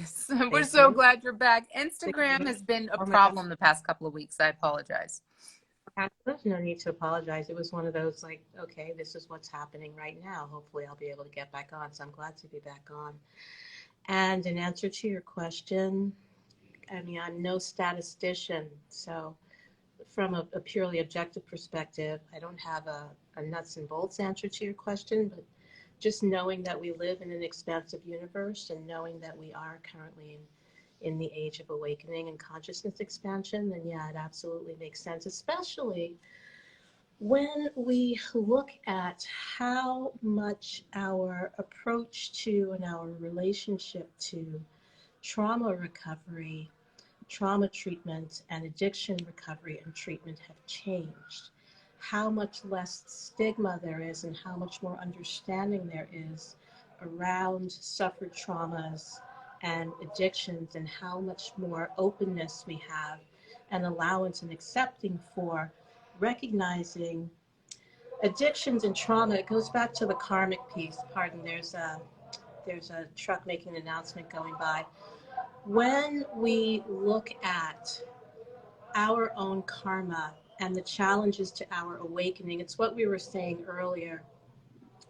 goodness. We're Thank so you. glad you're back. Thank Instagram you. has been a Oh my problem the past couple of weeks. I apologize. God, there's no need to apologize. It was one of those like, okay, this is what's happening right now. Hopefully I'll be able to get back on. So I'm glad to be back on. And in answer to your question, I mean, I'm no statistician. So from a purely objective perspective, I don't have a nuts and bolts answer to your question, but just knowing that we live in an expansive universe and knowing that we are currently in the age of awakening and consciousness expansion, then yeah, it absolutely makes sense, especially when we look at how much our approach to and our relationship to trauma recovery, trauma treatment, and addiction recovery and treatment have changed. How much less stigma there is and how much more understanding there is around suffered traumas and addictions, and how much more openness we have and allowance and accepting for recognizing addictions and trauma. It goes back to the karmic piece. Pardon, there's a truck making an announcement going by. When we look at our own karma and the challenges to our awakening, it's what we were saying earlier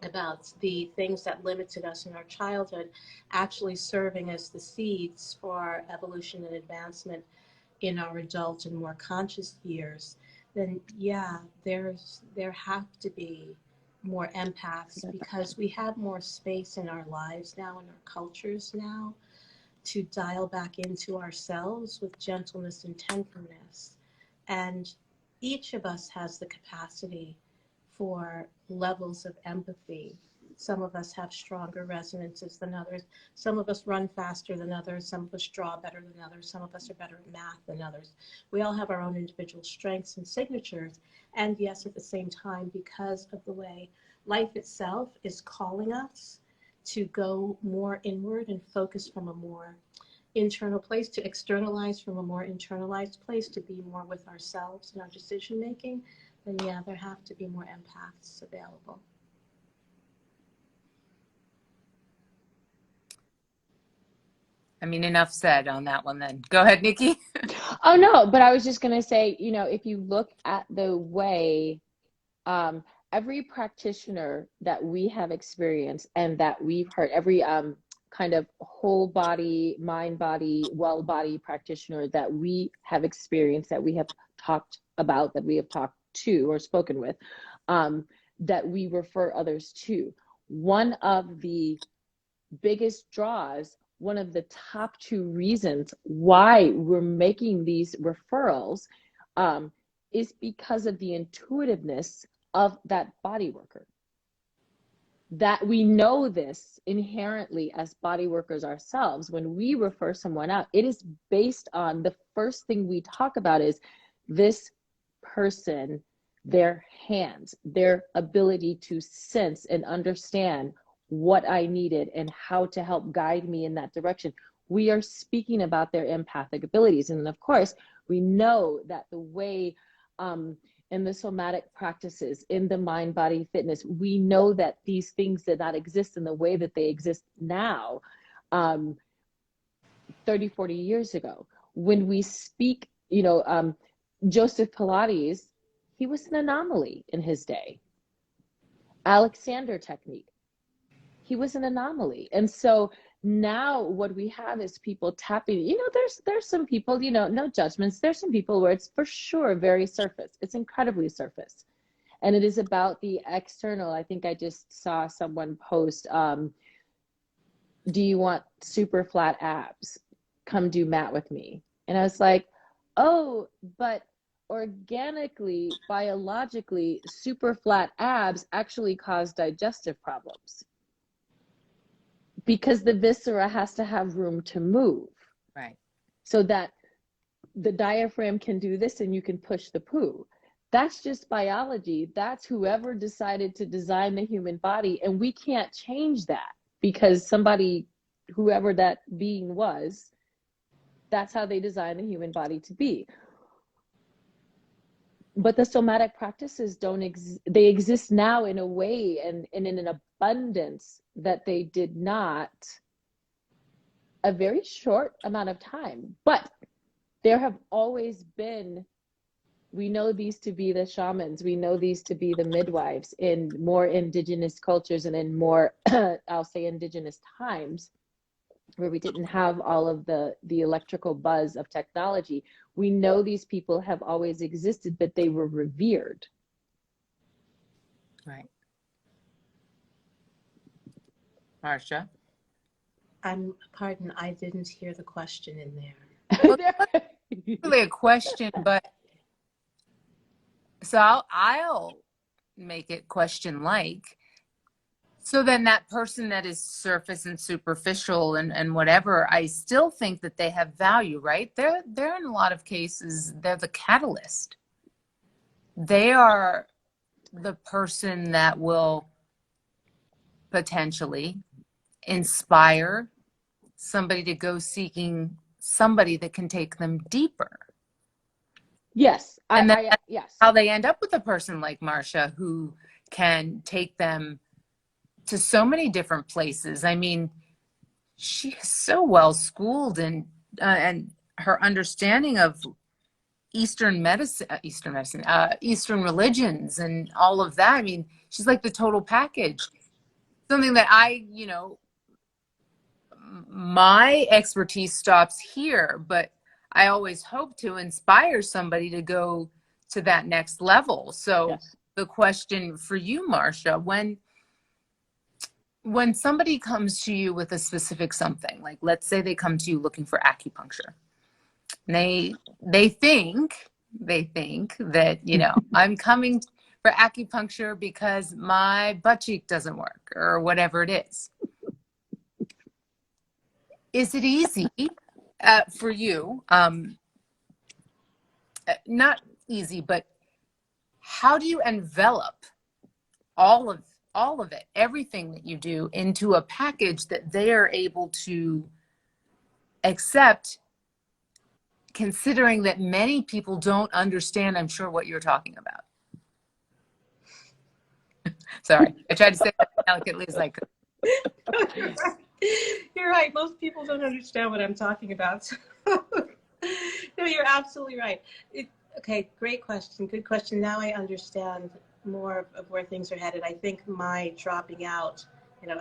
about the things that limited us in our childhood actually serving as the seeds for evolution and advancement in our adult and more conscious years, then yeah, there have to be more empaths because we have more space in our lives now, in our cultures now, to dial back into ourselves with gentleness and tenderness. And each of us has the capacity for levels of empathy. Some of us have stronger resonances than others. Some of us run faster than others. Some of us draw better than others. Some of us are better at math than others. We all have our own individual strengths and signatures. And yes, at the same time, because of the way life itself is calling us to go more inward and focus from a more internal place, to externalize from a more internalized place, to be more with ourselves and our decision making, then yeah, there have to be more empaths available. I mean, enough said on that one then. Go ahead, Nikki. Oh, no, but I was just going to say, you know, if you look at the way every practitioner that we have experienced and that we've heard, every kind of whole body, mind body, well body practitioner that we have experienced, that we have talked about, that we have talked to or spoken with, that we refer others to. One of the biggest draws, one of the top two reasons why we're making these referrals is because of the intuitiveness of that body worker. That we know this inherently as body workers ourselves. When we refer someone out, it is based on the first thing we talk about is this person, their hands, their ability to sense and understand what I needed and how to help guide me in that direction. We are speaking about their empathic abilities. And of course, we know that the way in the somatic practices, in the mind body fitness, we know that these things did not exist in the way that they exist now 30, 40 years ago. When we speak, you know, Joseph Pilates, he was an anomaly in his day. Alexander technique, he was an anomaly. And so now what we have is people tapping, you know, there's some people, you know, no judgments. There's some people where it's for sure very surface. It's incredibly surface. And it is about the external. I think I just saw someone post, do you want super flat abs? Come do mat with me. And I was like, oh, but organically, biologically, super flat abs actually cause digestive problems. Because the viscera has to have room to move. Right. So that the diaphragm can do this and you can push the poo. That's just biology. That's whoever decided to design the human body. And we can't change that because somebody, whoever that being was, that's how they designed the human body to be. But the somatic practices they exist now in a way and in an abundance that they did not a very short amount of time, but there have always been, we know these to be the shamans, we know these to be the midwives in more indigenous cultures and in more, I'll say indigenous times, where we didn't have all of the electrical buzz of technology. We know these people have always existed, but they were revered. Right. Marcia? Pardon, I didn't hear the question in there. Well, it's really a question, but so I'll make it question like. So then that person that is surface and superficial and whatever, I still think that they have value, right? They're in a lot of cases, they're the catalyst. They are the person that will potentially inspire somebody to go seeking somebody that can take them deeper. Yes, And that's yes. how they end up with a person like Marcia, who can take them to so many different places. I mean, she is so well schooled, and her understanding of Eastern religions and all of that. I mean, she's like the total package. Something that my expertise stops here, but I always hope to inspire somebody to go to that next level. So Yes. the question for you, Marcia, when somebody comes to you with a specific something, like let's say they come to you looking for acupuncture, and they think that, I'm coming for acupuncture because my butt cheek doesn't work or whatever it is. Is it easy for you? Not easy, but how do you envelop all of it, everything that you do, into a package that they are able to accept, considering that many people don't understand, I'm sure, what you're talking about? Sorry, I tried to say that as delicately as I could. You're right. Most people don't understand what I'm talking about. No, you're absolutely right. Okay, great question. Good question. Now I understand more of where things are headed. I think my dropping out,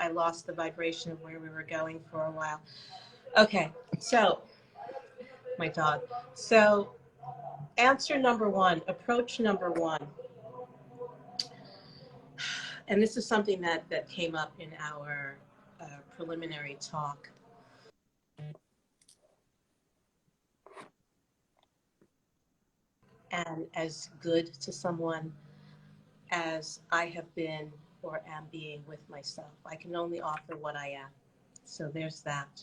I lost the vibration of where we were going for a while. Okay, so my dog. So answer number one, approach number one. And this is something that came up in our preliminary talk. And as good to someone as I have been or am being with myself. I can only offer what I am. So there's that.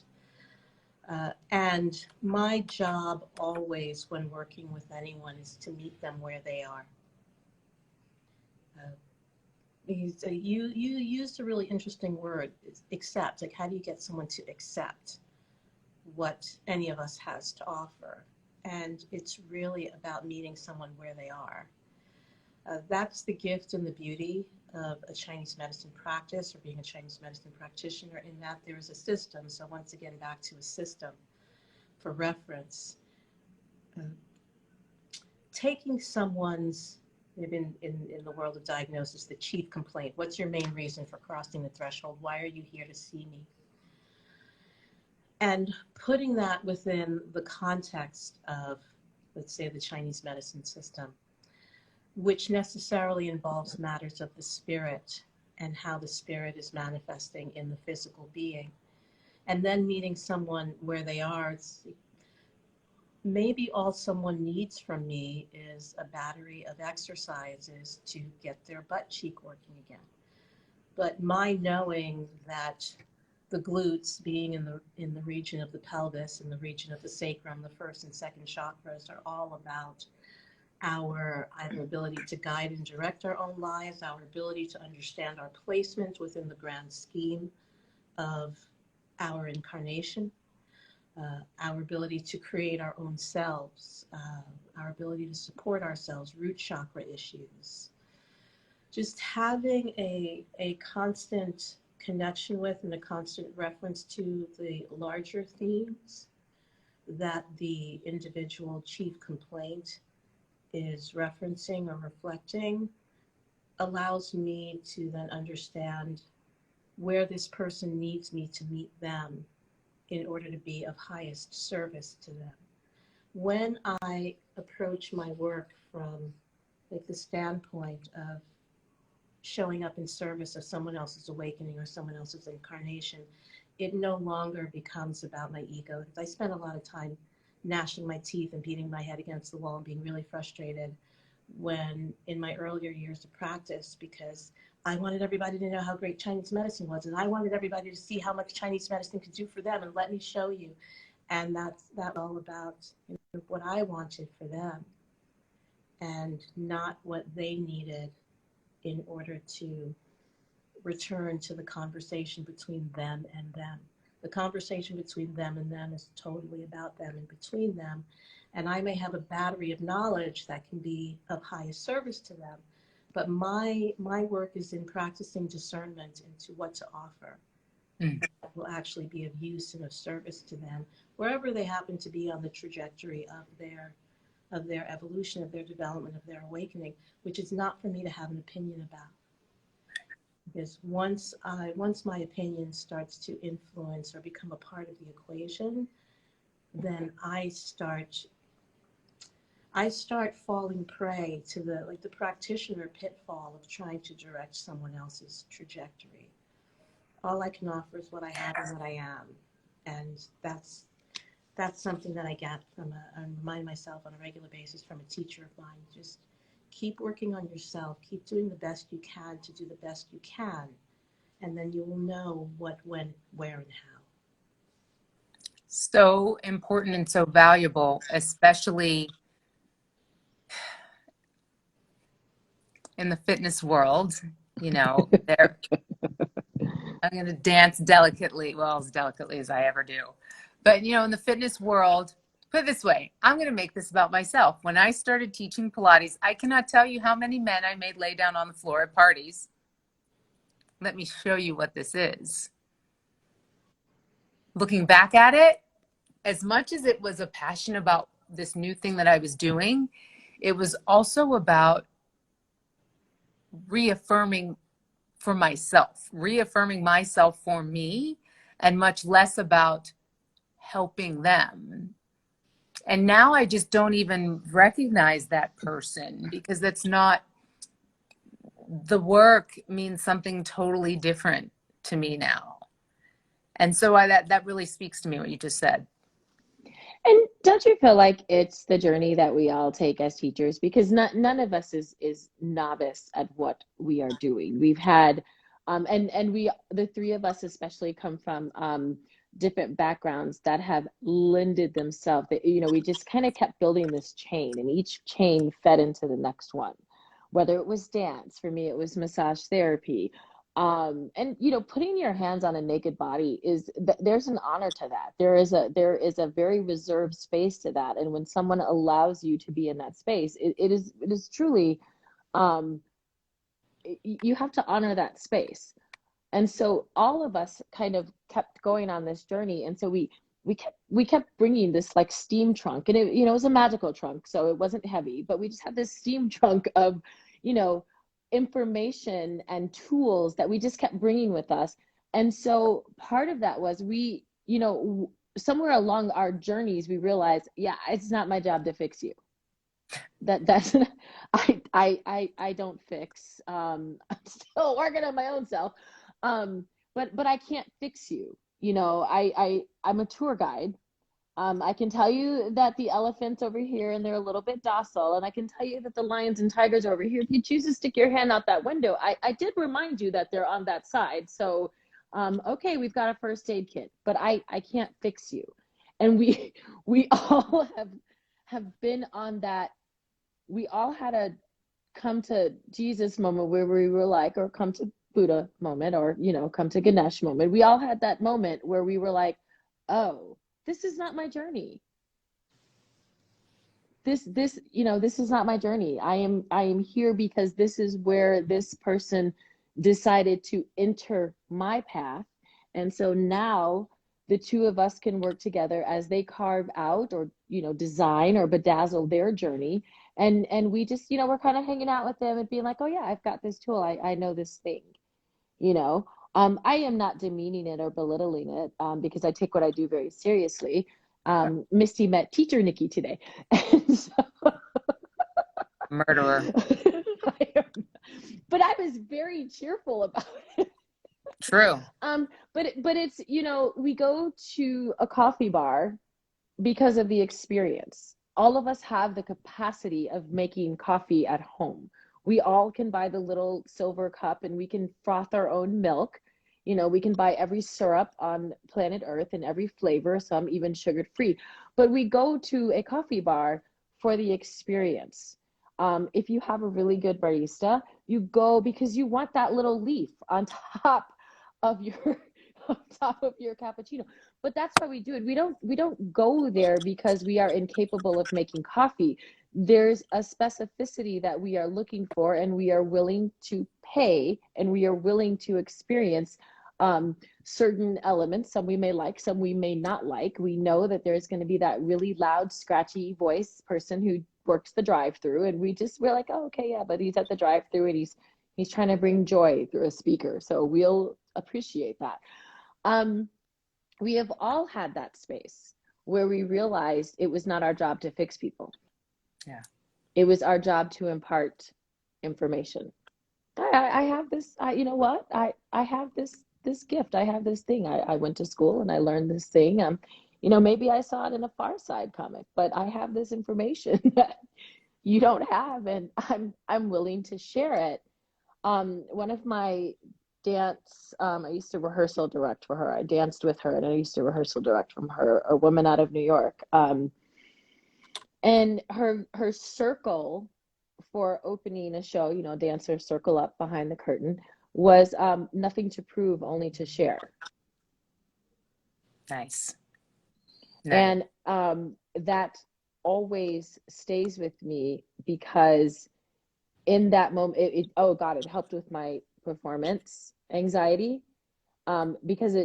And my job always when working with anyone is to meet them where they are. You used a really interesting word, accept. Like, how do you get someone to accept what any of us has to offer? And it's really about meeting someone where they are. That's the gift and the beauty of a Chinese medicine practice, or being a Chinese medicine practitioner, in that there is a system. So once again, back to a system for reference. Taking someone's, in the world of diagnosis, the chief complaint. What's your main reason for crossing the threshold? Why are you here to see me? And putting that within the context of, let's say, the Chinese medicine system, which necessarily involves matters of the spirit and how the spirit is manifesting in the physical being. And then meeting someone where they are. Maybe all someone needs from me is a battery of exercises to get their butt cheek working again. But my knowing that the glutes, being in the region of the pelvis, in the region of the sacrum, the first and second chakras, are all about our ability to guide and direct our own lives, our ability to understand our placement within the grand scheme of our incarnation, our ability to create our own selves, our ability to support ourselves, root chakra issues. Just having a constant connection with and a constant reference to the larger themes that the individual chief complaint is referencing or reflecting allows me to then understand where this person needs me to meet them in order to be of highest service to them. When I approach my work from like the standpoint of showing up in service of someone else's awakening or someone else's incarnation, it no longer becomes about my ego. I spent a lot of time gnashing my teeth and beating my head against the wall and being really frustrated when in my earlier years of practice, because I wanted everybody to know how great Chinese medicine was, and I wanted everybody to see how much Chinese medicine could do for them, and let me show you. And that's all about what I wanted for them and not what they needed in order to return to the conversation between them and them. The conversation between them and them is totally about them and between them. And I may have a battery of knowledge that can be of highest service to them, but my work is in practicing discernment into what to offer that will actually be of use and of service to them, wherever they happen to be on the trajectory of their evolution, of their development, of their awakening, which is not for me to have an opinion about. Because once my opinion starts to influence or become a part of the equation, then I start falling prey to the practitioner pitfall of trying to direct someone else's trajectory. All I can offer is what I have and what I am, and that's something that I get I remind myself on a regular basis from a teacher of mine. Just keep working on yourself, keep doing the best you can to do the best you can, and then you will know what, when, where, and how. So important and so valuable, especially in the fitness world. There. I'm going to dance delicately, well, as delicately as I ever do. But, in the fitness world, put it this way, I'm going to make this about myself. When I started teaching Pilates, I cannot tell you how many men I made lay down on the floor at parties. Let me show you what this is. Looking back at it, as much as it was a passion about this new thing that I was doing, it was also about reaffirming for myself, reaffirming myself for me, and much less about helping them. And now I just don't even recognize that person, because that's not, the work means something totally different to me now. And so that really speaks to me, what you just said. And don't you feel like it's the journey that we all take as teachers? Because none of us is novice at what we are doing. We've had, and we, the three of us especially, come from different backgrounds that have lended themselves. That, we just kind of kept building this chain, and each chain fed into the next one. Whether it was dance, for me it was massage therapy. And putting your hands on a naked body there's an honor to that. There is a very reserved space to that. And when someone allows you to be in that space, it is truly, you have to honor that space. And so all of us kind of kept going on this journey. And so we kept bringing this like steam trunk, and it was a magical trunk, so it wasn't heavy, but we just had this steam trunk of, information and tools that we just kept bringing with us. And so part of that was we, somewhere along our journeys, we realized, yeah, it's not my job to fix you. That's I don't fix. I'm still working on my own self. But I can't fix you. I'm a tour guide. I can tell you that the elephants over here, and they're a little bit docile, and I can tell you that the lions and tigers over here, if you choose to stick your hand out that window, I did remind you that they're on that side. So, okay, we've got a first aid kit, but I can't fix you. And we all have been on that. We all had a come to Jesus moment where we were like, or come to Buddha moment, or, come to Ganesh moment. We all had that moment where we were like, oh, this is not my journey. This is not my journey. I am here because this is where this person decided to enter my path. And so now the two of us can work together as they carve out or, design or bedazzle their journey. And we just, we're kind of hanging out with them and being like, oh yeah, I've got this tool. I know this thing, you know. I am not demeaning it or belittling it, because I take what I do very seriously. Misty met teacher Nikki today. And so, Murderer. but I was very cheerful about it. True. But it's, we go to a coffee bar because of the experience. All of us have the capacity of making coffee at home. We all can buy the little silver cup and we can froth our own milk. We can buy every syrup on planet Earth and every flavor, some even sugar free. But we go to a coffee bar for the experience. If you have a really good barista, you go because you want that little leaf on top of your cappuccino. But that's why we do it. We don't go there because we are incapable of making coffee. There's a specificity that we are looking for, and we are willing to pay, and we are willing to experience certain elements. Some we may like, some we may not like. We know that there's going to be that really loud, scratchy voice person who works the drive-through, and we're like, oh, okay, yeah, but he's at the drive-through and he's trying to bring joy through a speaker, so we'll appreciate that. We have all had that space where we realized it was not our job to fix people. Yeah. It was our job to impart information. I have this, you know what? I have this gift. I have this thing. I went to school and I learned this thing. Maybe I saw it in a Far Side comic, but I have this information that you don't have, and I'm willing to share it. One of my dance, I used to rehearsal direct for her. I danced with her and I used to rehearsal direct from her, a woman out of New York. And her circle for opening a show, dancers circle up behind the curtain, was nothing to prove, only to share. Nice. And that always stays with me because in that moment, it helped with my performance anxiety, because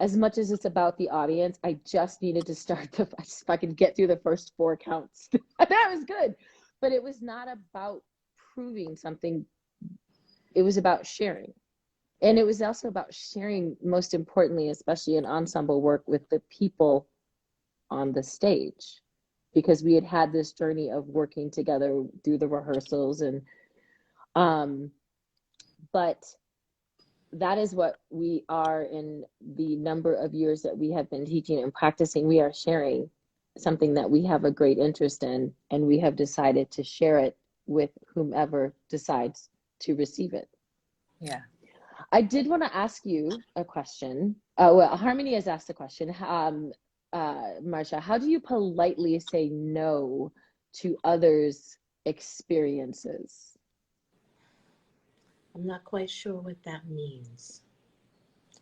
as much as it's about the audience, I just needed to start if I could get through the first 4 counts. That was good. But it was not about proving something. It was about sharing. And it was also about sharing, most importantly, especially in ensemble work, with the people on the stage, because we had this journey of working together through the rehearsals. And but that is what we are. In the number of years that we have been teaching and practicing, we are sharing something that we have a great interest in, and we have decided to share it with whomever decides to receive it. Yeah. I did want to ask you a question. Harmony has asked a question. Marcia, how do you politely say no to others' experiences? I'm not quite sure what that means.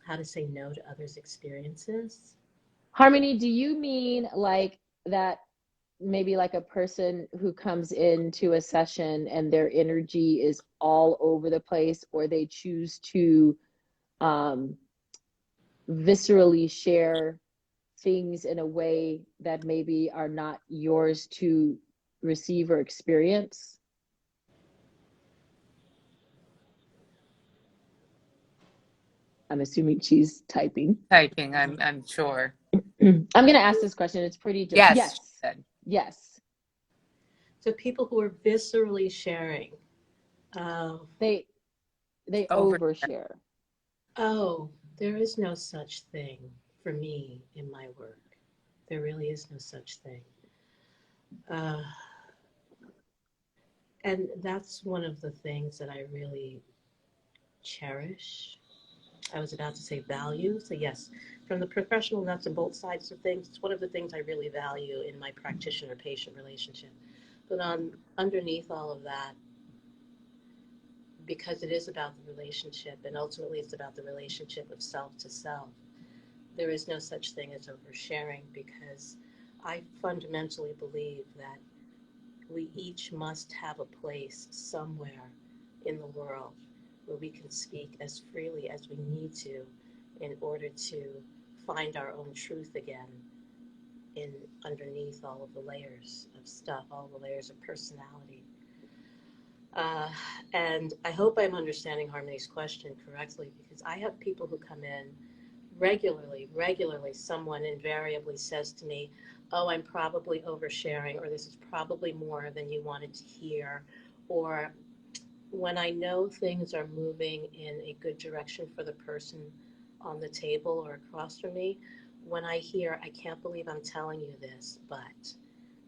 How to say no to others' experiences? Harmony, do you mean like that, maybe like a person who comes into a session and their energy is all over the place, or they choose to viscerally share things in a way that maybe are not yours to receive or experience? I'm assuming she's typing. I'm sure. I'm going to ask this question. It's pretty direct. Yes. Yes. So people who are viscerally sharing. They overshare. Oh, there is no such thing for me in my work. There really is no such thing. And that's one of the things that I really cherish. I was about to say value. So yes, from the professional nuts and bolts sides of things, it's one of the things I really value in my practitioner-patient relationship. But underneath all of that, because it is about the relationship, and ultimately it's about the relationship of self to self, there is no such thing as oversharing, because I fundamentally believe that we each must have a place somewhere in the world where we can speak as freely as we need to in order to find our own truth again in underneath all of the layers of stuff, all the layers of personality. And I hope I'm understanding Harmony's question correctly, because I have people who come in regularly, someone invariably says to me, oh, I'm probably oversharing, or this is probably more than you wanted to hear, or when I know things are moving in a good direction for the person on the table or across from me, when I hear, I can't believe I'm telling you this, but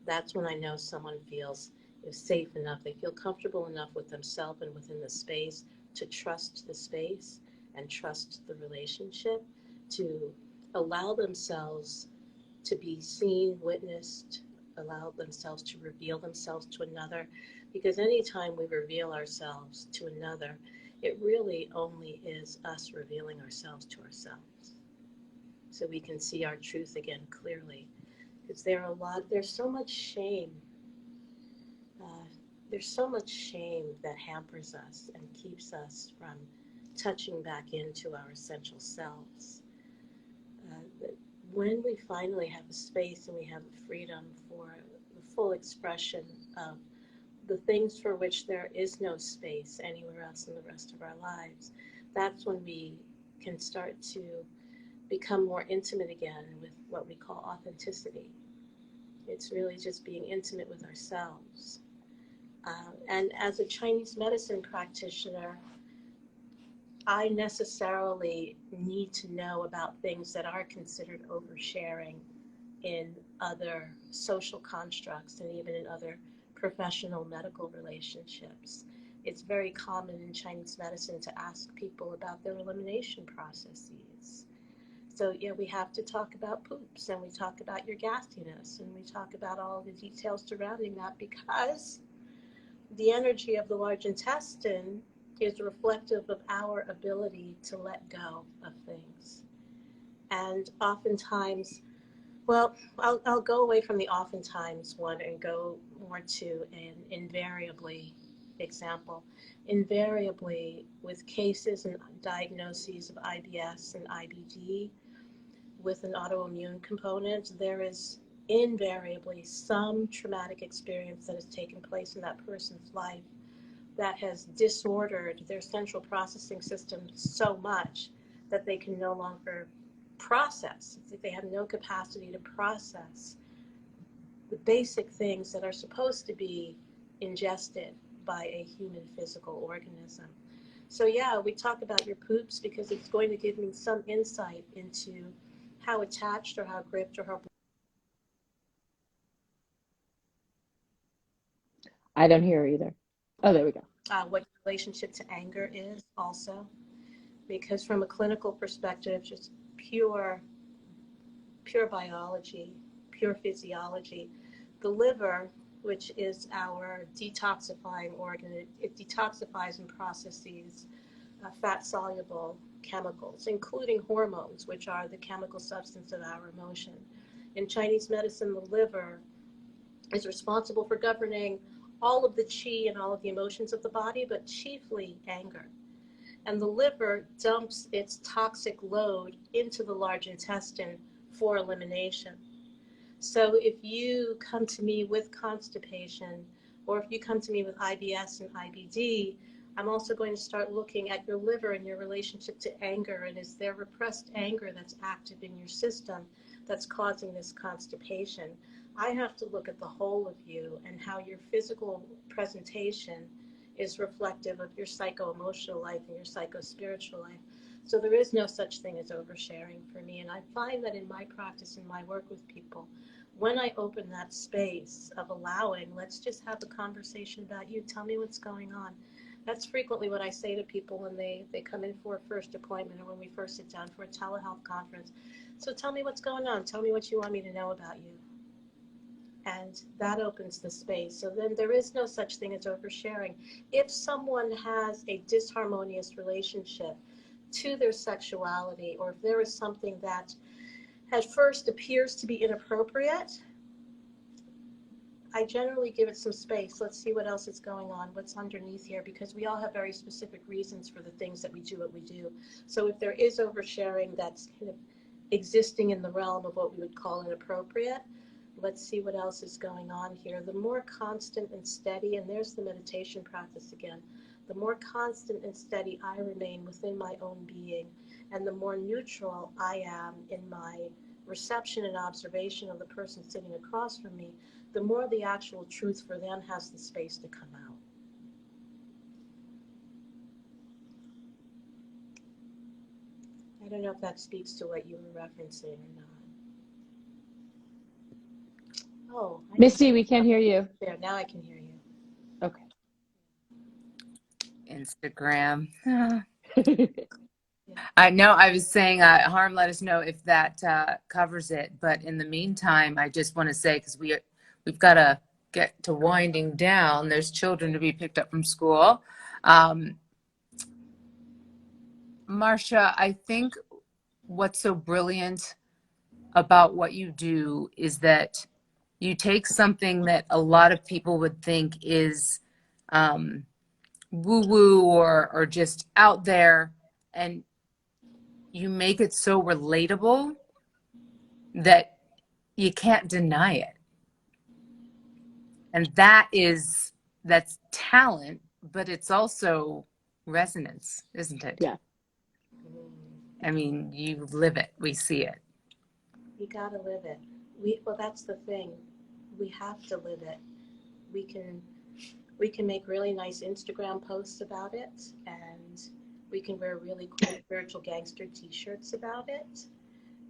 that's when I know someone feels safe enough, they feel comfortable enough with themselves and within the space to trust the space and trust the relationship, to allow themselves to be seen, witnessed, allow themselves to reveal themselves to another. Because anytime we reveal ourselves to another, it really only is us revealing ourselves to ourselves. So we can see our truth again clearly. Because there's so much shame. There's so much shame that hampers us and keeps us from touching back into our essential selves. When we finally have a space and we have the freedom for the full expression of the things for which there is no space anywhere else in the rest of our lives, that's when we can start to become more intimate again with what we call authenticity. It's really just being intimate with ourselves. And as a Chinese medicine practitioner, I necessarily need to know about things that are considered oversharing in other social constructs and even in other professional medical relationships. It's very common in Chinese medicine to ask people about their elimination processes. So yeah, we have to talk about poops, and we talk about your gassiness, and we talk about all the details surrounding that, because the energy of the large intestine is reflective of our ability to let go of things. And oftentimes, well, I'll go away from the oftentimes one and go more to an invariably example. Invariably, with cases and diagnoses of IBS and IBD with an autoimmune component, there is invariably some traumatic experience that has taken place in that person's life that has disordered their central processing system so much that they can no longer process. It's like they have no capacity to process the basic things that are supposed to be ingested by a human physical organism. So yeah, we talk about your poops because it's going to give me some insight into how attached or how gripped or how I don't hear either. Oh, there we go. what your relationship to anger is also. Because from a clinical perspective, just pure biology, pure physiology, the liver, which is our detoxifying organ, it detoxifies and processes fat-soluble chemicals, including hormones, which are the chemical substance of our emotion. In Chinese medicine, the liver is responsible for governing all of the qi and all of the emotions of the body, but chiefly anger. And the liver dumps its toxic load into the large intestine for elimination. So if you come to me with constipation, or if you come to me with IBS and IBD, I'm also going to start looking at your liver and your relationship to anger, and is there repressed anger that's active in your system that's causing this constipation? I have to look at the whole of you and how your physical presentation is reflective of your psycho-emotional life and your psycho-spiritual life. So there is no such thing as oversharing for me. And I find that in my practice, in my work with people, when I open that space of allowing, let's just have a conversation about you, tell me what's going on. That's frequently what I say to people when they come in for a first appointment or when we first sit down for a telehealth conference. So tell me what's going on. Tell me what you want me to know about you. And that opens the space. So then there is no such thing as oversharing. If someone has a disharmonious relationship to their sexuality, or if there is something that at first appears to be inappropriate, I generally give it some space. Let's see what else is going on, what's underneath here, because we all have very specific reasons for the things that we do what we do. So if there is oversharing that's kind of existing in the realm of what we would call inappropriate, let's see what else is going on here. The more constant and steady, and there's the meditation practice again, the more constant and steady I remain within my own being, and the more neutral I am in my reception and observation of the person sitting across from me, the more the actual truth for them has the space to come out. I don't know if that speaks to what you were referencing or not. Oh, Misty, we can't hear you. There, now I can hear you. Okay. Instagram. I know I was saying, Harm, let us know if that covers it. But in the meantime, I just want to say, because we've got to get to winding down. There's children to be picked up from school. Marcia, I think what's so brilliant about what you do is that you take something that a lot of people would think is woo-woo or just out there, and you make it so relatable that you can't deny it. And that's talent, but it's also resonance, isn't it? Yeah. Mm. I mean, you live it. We see it. You gotta live it. Well, that's the thing. We have to live it. We can make really nice Instagram posts about it, and we can wear really cool spiritual gangster t-shirts about it,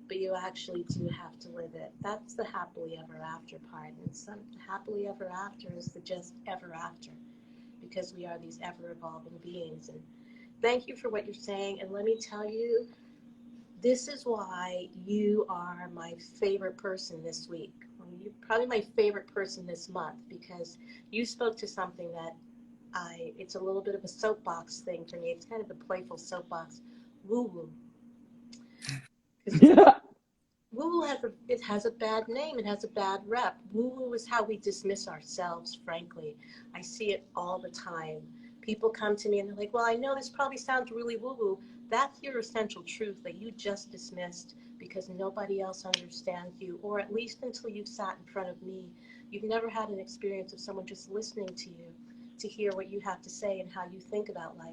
but you actually do have to live it. That's the happily ever after part. And happily ever after is the just ever after, because we are these ever evolving beings. And thank you for what you're saying. And let me tell you, this is why you are my favorite person this week. You're probably my favorite person this month, because you spoke to something that it's a little bit of a soapbox thing for me. It's kind of a playful soapbox. Woo-woo. Woo-woo has a bad name. It has a bad rep. Woo-woo is how we dismiss ourselves, frankly. I see it all the time. People come to me and they're like, well, I know this probably sounds really woo-woo. That's your essential truth that you just dismissed because nobody else understands you, or at least until you've sat in front of me. You've never had an experience of someone just listening to you, to hear what you have to say and how you think about life.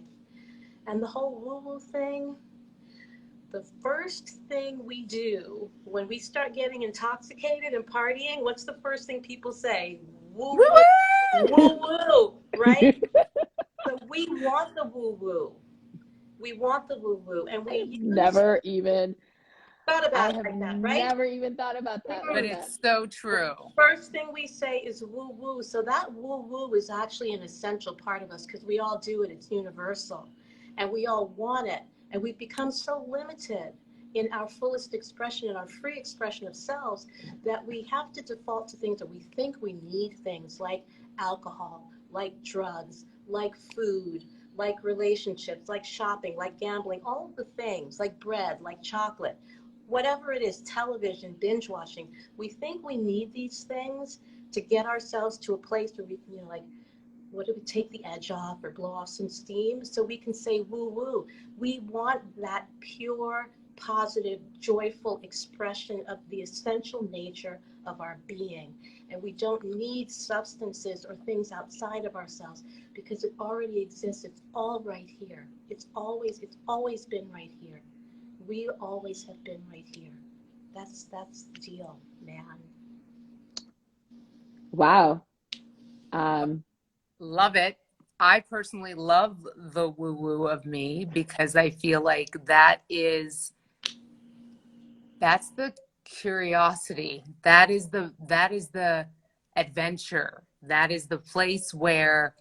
And the whole woo-woo thing, the first thing we do when we start getting intoxicated and partying, what's the first thing people say? Woo-woo, woo-woo, right? So we want the woo-woo. We want the woo-woo, and we never even thought about it have like that, right? never even thought about that. But it's so true. The first thing we say is woo-woo. So that woo-woo is actually an essential part of us, because we all do it. It's universal, and we all want it. And we've become so limited in our fullest expression and our free expression of selves that we have to default to things, that we think we need things like alcohol, like drugs, like food, like relationships, like shopping, like gambling, all of the things, like bread, like chocolate, whatever it is, television, binge watching. We think we need these things to get ourselves to a place where we can, like, what do we take the edge off or blow off some steam so we can say woo woo. We want that pure, positive, joyful expression of the essential nature of our being. And we don't need substances or things outside of ourselves, because it already exists. It's all right here. It's always been right here. We always have been right here. That's the deal, man. Wow. Love it. I personally love the woo-woo of me, because I feel like that's the curiosity. That is the adventure. That is the place where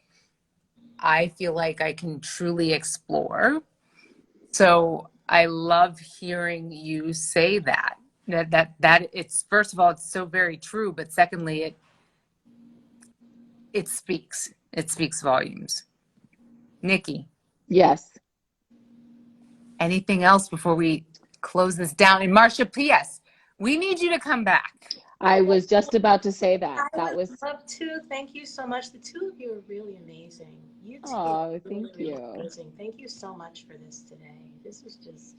I feel like I can truly explore. So I love hearing you say that it's, first of all, it's so very true, but secondly, it speaks volumes. Nikki. Yes. Anything else before we close this down? And Marcia, P.S., we need you to come back. I was just about to say that. I That would was, love to. Thank you so much. The two of you are really amazing. You two are oh, really, thank really you. amazing. Thank you so much for this today. This was just,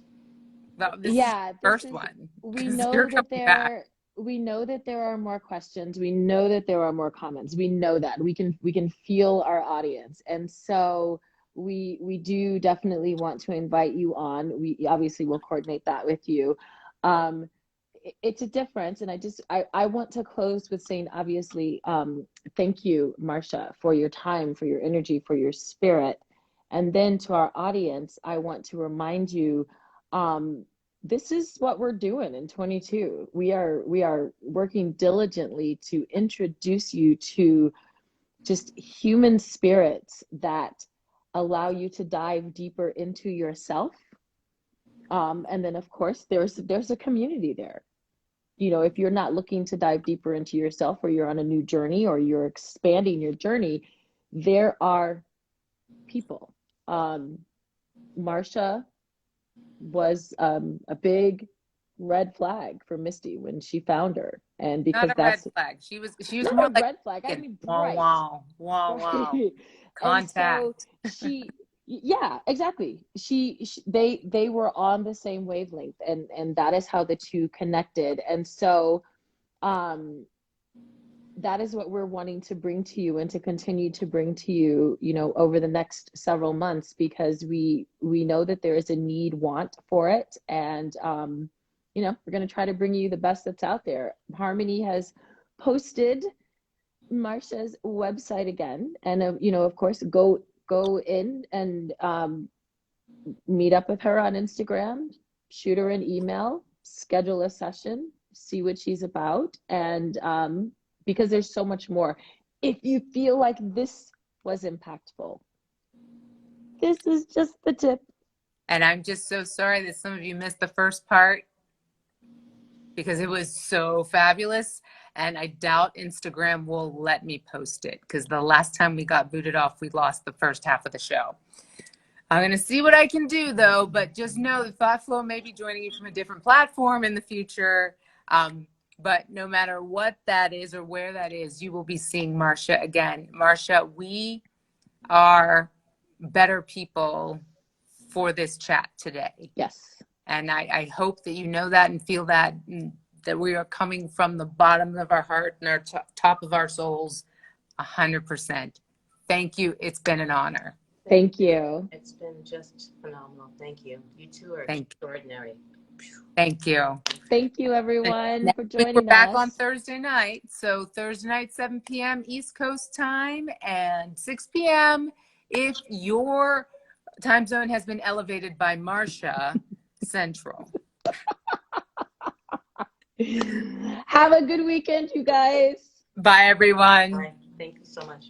Well, this is the Yeah, this first is, one we because you're know that coming back. we know that there are more questions. We know that there are more comments. We know that. We can feel our audience. And so we do definitely want to invite you on. We obviously will coordinate that with you. Um, it's a difference, and I want to close with saying, obviously, thank you, Marcia, for your time, for your energy, for your spirit. And then to our audience, I want to remind you, um, this is what we're doing in 22. We are working diligently to introduce you to just human spirits that allow you to dive deeper into yourself. And then, of course, there's a community there. You know, if you're not looking to dive deeper into yourself, or you're on a new journey, or you're expanding your journey, there are people. Marcia was a big red flag for Misty when she found her, and Not because a red that's flag. She was not more a like red flag. I mean, wow, bright, wow, wow, wow. right? And so Contact. yeah, exactly. They were on the same wavelength, and that is how the two connected. And so, um, that is what we're wanting to bring to you, and to continue to bring to you, over the next several months, because we know that there is a want for it. And we're going to try to bring you the best that's out there. Harmony has posted Marcia's website again, and of course, go in and meet up with her on Instagram, shoot her an email, schedule a session, see what she's about. And because there's so much more. If you feel like this was impactful, this is just the tip. And I'm just so sorry that some of you missed the first part because it was so fabulous. And I doubt Instagram will let me post it, because the last time we got booted off, we lost the first half of the show. I'm going to see what I can do, though, but just know that ThoughtFLOW may be joining you from a different platform in the future. But no matter what that is or where that is, you will be seeing Marcia again. Marcia, we are better people for this chat today. Yes. And I hope that you know that and feel that we are coming from the bottom of our heart and our top of our souls, 100%. Thank you. It's been an honor. Thank you. it's been just phenomenal. Thank you. You two are Thank extraordinary. Thank you. Thank you, everyone, for We're joining back on us. Thursday night. So Thursday night, 7 p.m. East Coast time and 6 p.m. if your time zone has been elevated by Marcia Central. Have a good weekend, you guys. Bye, everyone. Bye. Thank you so much.